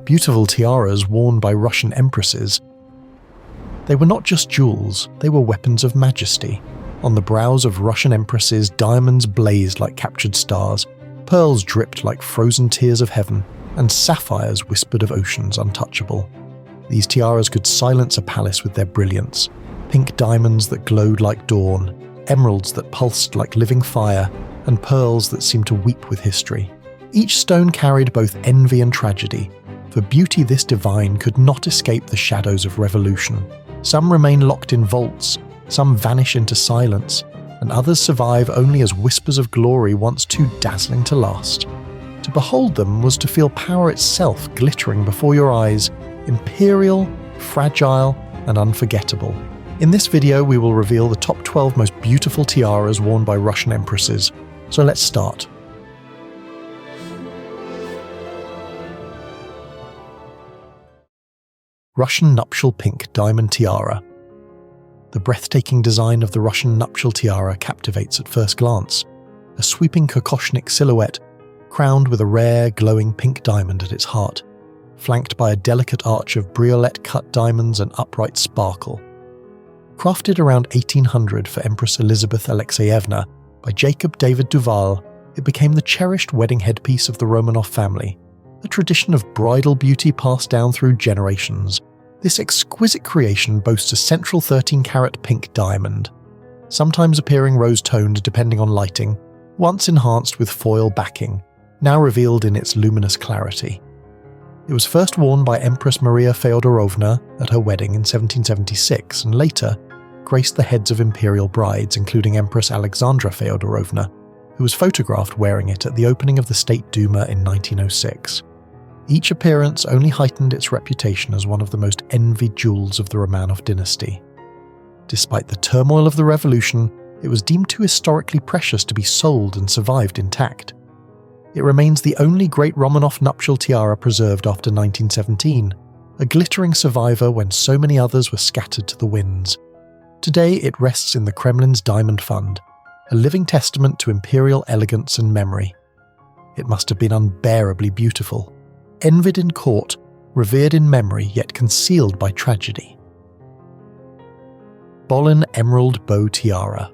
beautiful tiaras worn by Russian empresses. They were not just jewels, they were weapons of majesty. On the brows of Russian empresses, diamonds blazed like captured stars, pearls dripped like frozen tears of heaven, and sapphires whispered of oceans untouchable. These tiaras could silence a palace with their brilliance. Pink diamonds that glowed like dawn, emeralds that pulsed like living fire, and pearls that seemed to weep with history. Each stone carried both envy and tragedy, for beauty this divine could not escape the shadows of revolution. Some remain locked in vaults, some vanish into silence, and others survive only as whispers of glory once too dazzling to last. To behold them was to feel power itself glittering before your eyes, imperial, fragile, and unforgettable. In this video, we will reveal the top 12 most beautiful tiaras worn by Russian empresses. So let's start. Russian Nuptial Pink Diamond Tiara. The breathtaking design of the Russian Nuptial Tiara captivates at first glance. A sweeping Kokoshnik silhouette, crowned with a rare, glowing pink diamond at its heart, flanked by a delicate arch of briolette-cut diamonds and upright sparkle. Crafted around 1800 for Empress Elizabeth Alexeyevna by Jacob David Duval, it became the cherished wedding headpiece of the Romanov family, a tradition of bridal beauty passed down through generations. This exquisite creation boasts a central 13-carat pink diamond, sometimes appearing rose-toned depending on lighting, once enhanced with foil backing, now revealed in its luminous clarity. It was first worn by Empress Maria Feodorovna at her wedding in 1776 and later graced the heads of imperial brides, including Empress Alexandra Feodorovna, who was photographed wearing it at the opening of the State Duma in 1906. Each appearance only heightened its reputation as one of the most envied jewels of the Romanov dynasty. Despite the turmoil of the revolution, it was deemed too historically precious to be sold and survived intact. It remains the only great Romanov nuptial tiara preserved after 1917, a glittering survivor when so many others were scattered to the winds. Today it rests in the Kremlin's Diamond Fund, a living testament to imperial elegance and memory. It must have been unbearably beautiful, envied in court, revered in memory, yet concealed by tragedy. Bolin Emerald Bow Tiara.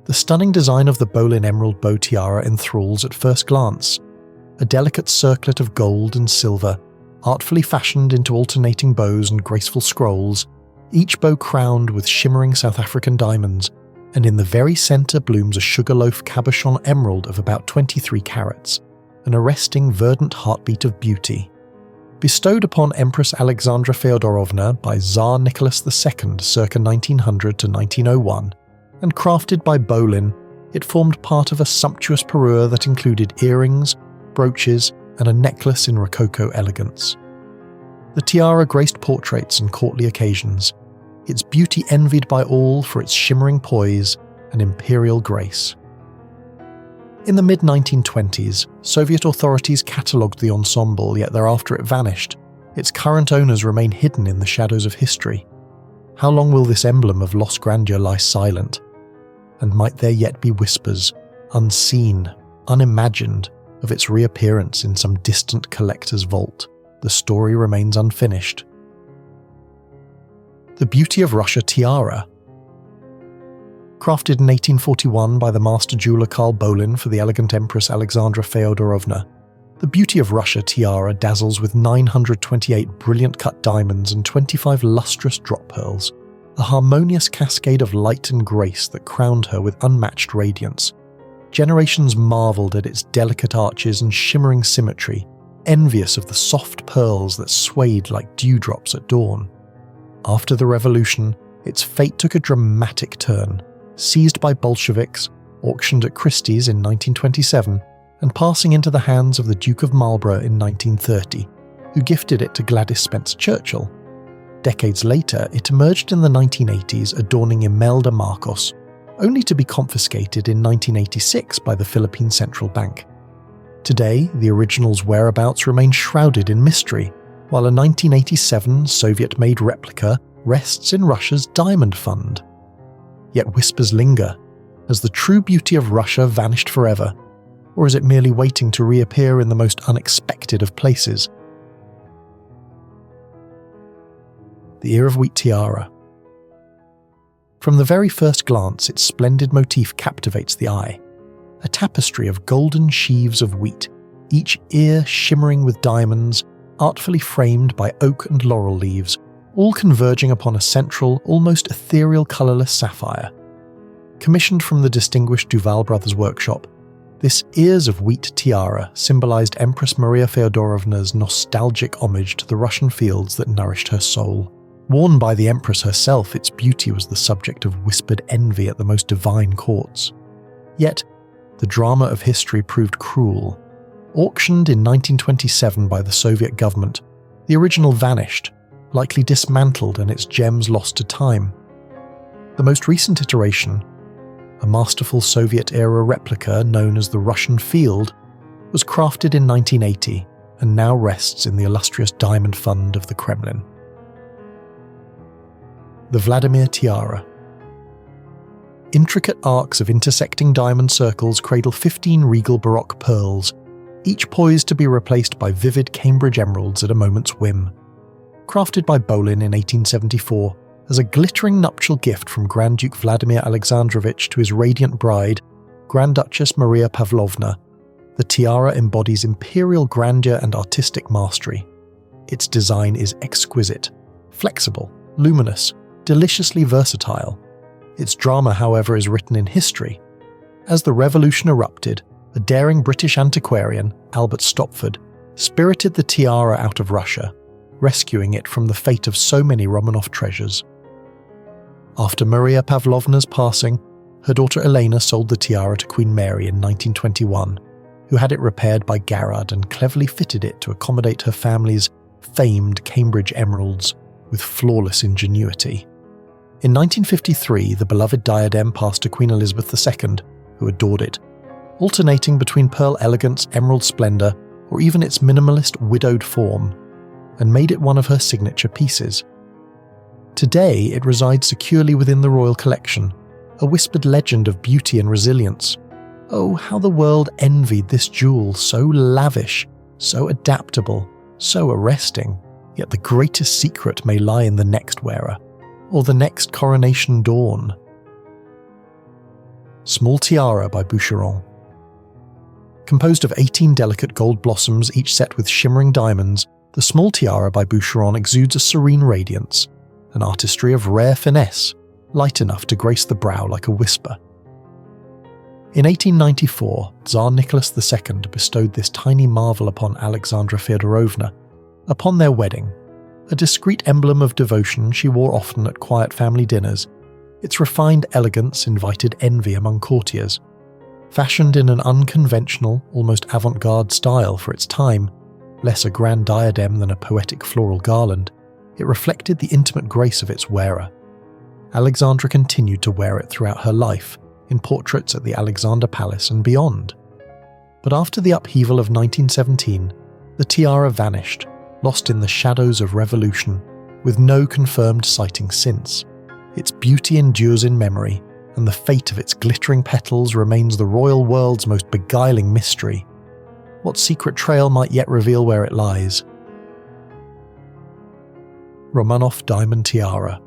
The stunning design of the Bolin Emerald Bow Tiara enthralls at first glance. A delicate circlet of gold and silver, artfully fashioned into alternating bows and graceful scrolls, each bow crowned with shimmering South African diamonds, and in the very centre blooms a sugarloaf cabochon emerald of about 23 carats, an arresting verdant heartbeat of beauty. Bestowed upon Empress Alexandra Feodorovna by Tsar Nicholas II circa 1900 to 1901, and crafted by Bolin, it formed part of a sumptuous parure that included earrings, brooches, and a necklace in Rococo elegance. The tiara graced portraits and courtly occasions, its beauty envied by all for its shimmering poise and imperial grace. In the mid-1920s, Soviet authorities catalogued the ensemble, yet thereafter it vanished. Its current owners remain hidden in the shadows of history. How long will this emblem of lost grandeur lie silent? And might there yet be whispers, unseen, unimagined, of its reappearance in some distant collector's vault? The story remains unfinished. The Beauty of Russia Tiara. Crafted in 1841 by the master jeweller Karl Bolin for the elegant Empress Alexandra Feodorovna, the Beauty of Russia Tiara dazzles with 928 brilliant-cut diamonds and 25 lustrous drop pearls, a harmonious cascade of light and grace that crowned her with unmatched radiance. Generations marvelled at its delicate arches and shimmering symmetry, envious of the soft pearls that swayed like dewdrops at dawn. After the revolution, its fate took a dramatic turn, seized by Bolsheviks, auctioned at Christie's in 1927, and passing into the hands of the Duke of Marlborough in 1930, who gifted it to Gladys Spencer Churchill. Decades later, it emerged in the 1980s adorning Imelda Marcos, only to be confiscated in 1986 by the Philippine Central Bank. Today, the original's whereabouts remain shrouded in mystery, while a 1987 Soviet-made replica rests in Russia's Diamond Fund. Yet whispers linger. Has the true beauty of Russia vanished forever? Or is it merely waiting to reappear in the most unexpected of places? the ear of wheat tiara. From the very first glance, its splendid motif captivates the eye. A tapestry of golden sheaves of wheat, each ear shimmering with diamonds, artfully framed by oak and laurel leaves, all converging upon a central, almost ethereal colourless sapphire. Commissioned from the distinguished Duval Brothers workshop, this ears of wheat tiara symbolised Empress Maria Feodorovna's nostalgic homage to the Russian fields that nourished her soul. Worn by the Empress herself, its beauty was the subject of whispered envy at the most divine courts. Yet, the drama of history proved cruel. Auctioned in 1927 by the Soviet government, the original vanished, likely dismantled and its gems lost to time. The most recent iteration, a masterful Soviet-era replica known as the Russian Field, was crafted in 1980 and now rests in the illustrious diamond fund of the Kremlin. The Vladimir Tiara. Intricate arcs of intersecting diamond circles cradle 15 regal Baroque pearls, each poised to be replaced by vivid Cambridge emeralds at a moment's whim. Crafted by Bolin in 1874 as a glittering nuptial gift from Grand Duke Vladimir Alexandrovich to his radiant bride, Grand Duchess Maria Pavlovna, the tiara embodies imperial grandeur and artistic mastery. Its design is exquisite, flexible, luminous, deliciously versatile. Its drama, however, is written in history. As the revolution erupted, a daring British antiquarian, Albert Stopford, spirited the tiara out of Russia, rescuing it from the fate of so many Romanov treasures. After Maria Pavlovna's passing, her daughter Elena sold the tiara to Queen Mary in 1921, who had it repaired by Garrard and cleverly fitted it to accommodate her family's famed Cambridge emeralds with flawless ingenuity. In 1953, the beloved diadem passed to Queen Elizabeth II, who adored it, alternating between pearl elegance, emerald splendour, or even its minimalist widowed form, and made it one of her signature pieces. Today, it resides securely within the royal collection, a whispered legend of beauty and resilience. Oh, how the world envied this jewel, so lavish, so adaptable, so arresting, yet the greatest secret may lie in the next wearer, or the next coronation dawn. Small Tiara by Boucheron. Composed of 18 delicate gold blossoms, each set with shimmering diamonds, the Small Tiara by Boucheron exudes a serene radiance, an artistry of rare finesse, light enough to grace the brow like a whisper. In 1894, Tsar Nicholas II bestowed this tiny marvel upon Alexandra Feodorovna. Upon their wedding, a discreet emblem of devotion she wore often at quiet family dinners, its refined elegance invited envy among courtiers. Fashioned in an unconventional, almost avant-garde style for its time, less a grand diadem than a poetic floral garland, it reflected the intimate grace of its wearer. Alexandra continued to wear it throughout her life, in portraits at the Alexander Palace and beyond. But after the upheaval of 1917, the tiara vanished, lost in the shadows of revolution, with no confirmed sighting since. Its beauty endures in memory, and the fate of its glittering petals remains the royal world's most beguiling mystery. What secret trail might yet reveal where it lies? Romanov Diamond Tiara.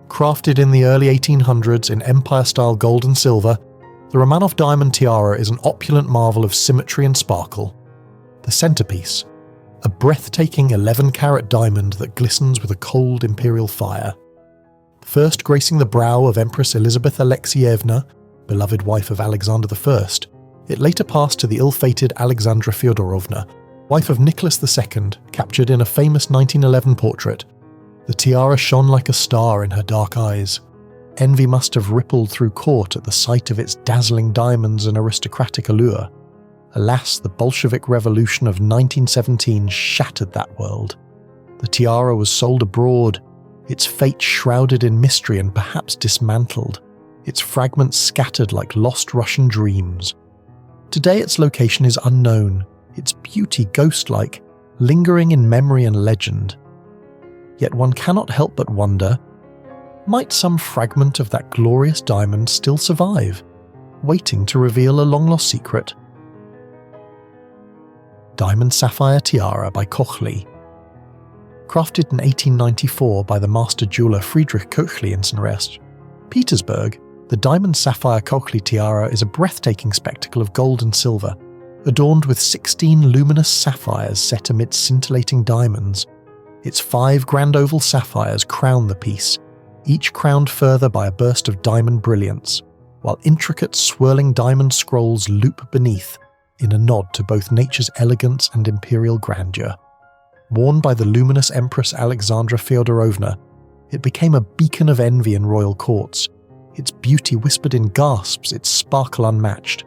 Crafted in the early 1800s in Empire-style gold and silver, the Romanov Diamond Tiara is an opulent marvel of symmetry and sparkle. The centerpiece, a breathtaking 11-carat diamond that glistens with a cold imperial fire. First gracing the brow of Empress Elizabeth Alexeyevna, beloved wife of Alexander I, it later passed to the ill-fated Alexandra Feodorovna, wife of Nicholas II, captured in a famous 1911 portrait. The tiara shone like a star in her dark eyes. Envy must have rippled through court at the sight of its dazzling diamonds and aristocratic allure. Alas, the Bolshevik Revolution of 1917 shattered that world. The tiara was sold abroad, its fate shrouded in mystery and perhaps dismantled, its fragments scattered like lost Russian dreams. Today its location is unknown, its beauty ghost-like, lingering in memory and legend. Yet one cannot help but wonder, might some fragment of that glorious diamond still survive, waiting to reveal a long-lost secret? Diamond Sapphire Tiara by Köchli. Crafted in 1894 by the master jeweller Friedrich Köchli in St. Petersburg, the diamond sapphire Köchli tiara is a breathtaking spectacle of gold and silver, adorned with 16 luminous sapphires set amid scintillating diamonds. Its 5 grand oval sapphires crown the piece, each crowned further by a burst of diamond brilliance, while intricate swirling diamond scrolls loop beneath in a nod to both nature's elegance and imperial grandeur. Worn by the luminous Empress Alexandra Fyodorovna, it became a beacon of envy in royal courts, its beauty whispered in gasps, its sparkle unmatched.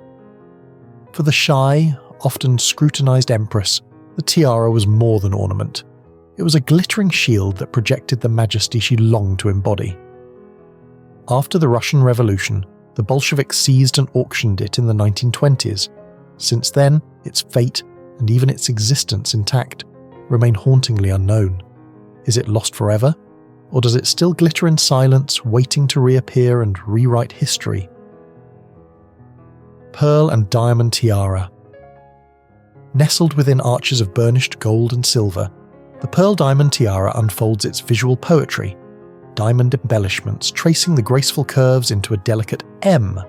For the shy, often scrutinized empress, the tiara was more than ornament. It was a glittering shield that projected the majesty she longed to embody. After the Russian Revolution, the Bolsheviks seized and auctioned it in the 1920s. Since then, its fate, and even its existence intact, remain hauntingly unknown. Is it lost forever? Or does it still glitter in silence, waiting to reappear and rewrite history? Pearl and diamond tiara. Nestled within arches of burnished gold and silver, the pearl diamond tiara unfolds its visual poetry, diamond embellishments tracing the graceful curves into a delicate M,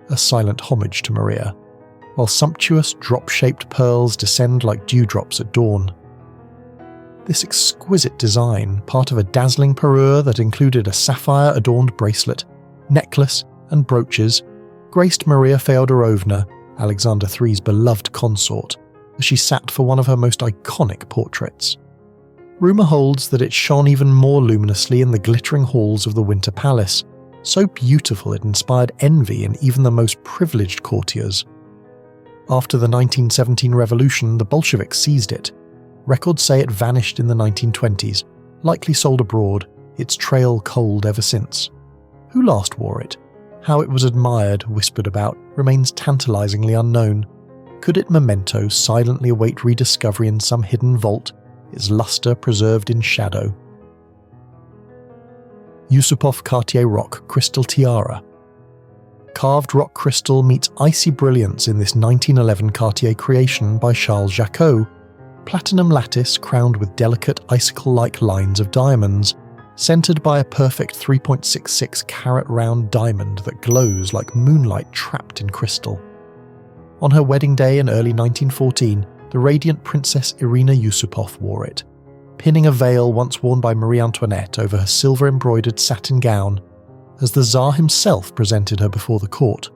a silent homage to Maria, while sumptuous drop-shaped pearls descend like dewdrops at dawn. This exquisite design, part of a dazzling parure that included a sapphire-adorned bracelet, necklace, and brooches, graced Maria Feodorovna, Alexander III's beloved consort, as she sat for one of her most iconic portraits. Rumour holds that it shone even more luminously in the glittering halls of the Winter Palace, so beautiful it inspired envy in even the most privileged courtiers. After the 1917 revolution, the Bolsheviks seized it. Records say it vanished in the 1920s, likely sold abroad, its trail cold ever since. Who last wore it? How it was admired, whispered about, remains tantalizingly unknown. Could its memento silently await rediscovery in some hidden vault, its luster preserved in shadow? Yusupov Cartier Rock Crystal Tiara. Carved rock crystal meets icy brilliance in this 1911 Cartier creation by Charles Jacquot, platinum lattice crowned with delicate icicle-like lines of diamonds, centered by a perfect 3.66 carat round diamond that glows like moonlight trapped in crystal. On her wedding day in early 1914, the radiant Princess Irina Yusupov wore it, pinning a veil once worn by Marie Antoinette over her silver-embroidered satin gown, as the Tsar himself presented her before the court.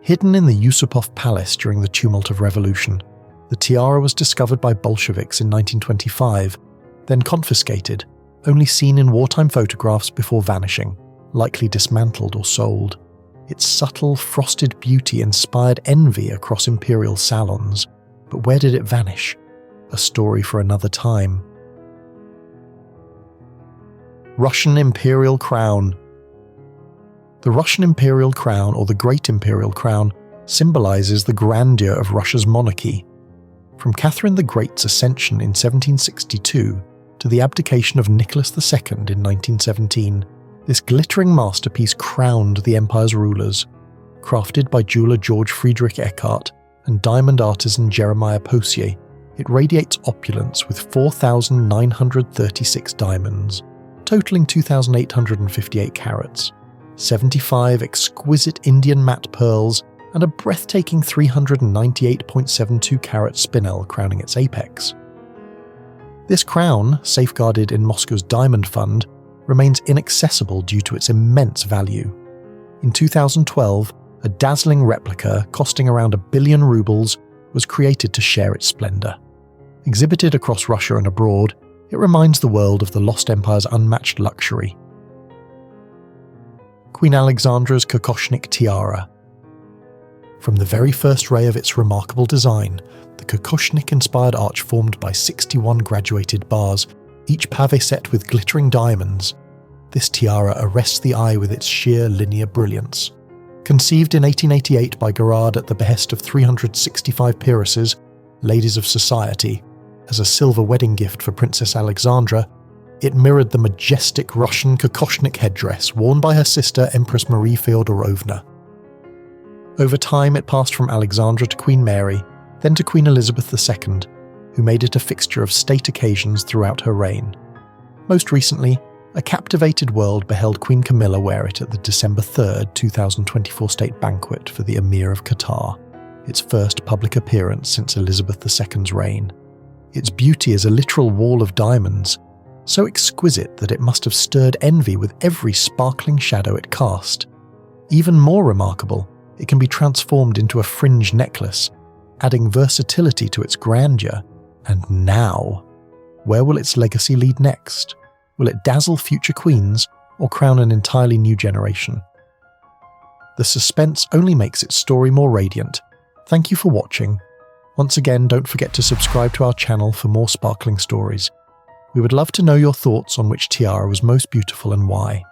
Hidden in the Yusupov Palace during the tumult of revolution, the tiara was discovered by Bolsheviks in 1925, then confiscated, only seen in wartime photographs before vanishing, likely dismantled or sold. Its subtle, frosted beauty inspired envy across imperial salons. But where did it vanish? A story for another time. Russian Imperial Crown. The Russian Imperial Crown, or the Great Imperial Crown, symbolizes the grandeur of Russia's monarchy. From Catherine the Great's ascension in 1762 to the abdication of Nicholas II in 1917, this glittering masterpiece crowned the empire's rulers. Crafted by jeweller George Friedrich Eckart and diamond artisan Jeremiah Posier, it radiates opulence with 4,936 diamonds, totaling 2,858 carats, 75 exquisite Indian matte pearls, and a breathtaking 398.72 carat spinel crowning its apex. This crown, safeguarded in Moscow's Diamond Fund, remains inaccessible due to its immense value. In 2012, a dazzling replica costing around 1 billion rubles was created to share its splendor. Exhibited across Russia and abroad, it reminds the world of the lost empire's unmatched luxury. Queen Alexandra's Kokoshnik Tiara. From the very first ray of its remarkable design, the Kokoshnik-inspired arch formed by 61 graduated bars, each pavé set with glittering diamonds, this tiara arrests the eye with its sheer linear brilliance. Conceived in 1888 by Gerard at the behest of 365 peeresses, ladies of society, as a silver wedding gift for Princess Alexandra, it mirrored the majestic Russian Kokoshnik headdress worn by her sister Empress Marie Feodorovna. Over time it passed from Alexandra to Queen Mary, then to Queen Elizabeth II, who made it a fixture of state occasions throughout her reign. Most recently, a captivated world beheld Queen Camilla wear it at the December 3rd, 2024 state banquet for the Emir of Qatar, its first public appearance since Elizabeth II's reign. Its beauty is a literal wall of diamonds, so exquisite that it must have stirred envy with every sparkling shadow it cast. Even more remarkable, it can be transformed into a fringe necklace, adding versatility to its grandeur. And now, where will its legacy lead next? Will it dazzle future queens or crown an entirely new generation? The suspense only makes its story more radiant. Thank you for watching. Once again, don't forget to subscribe to our channel for more sparkling stories. We would love to know your thoughts on which tiara was most beautiful and why.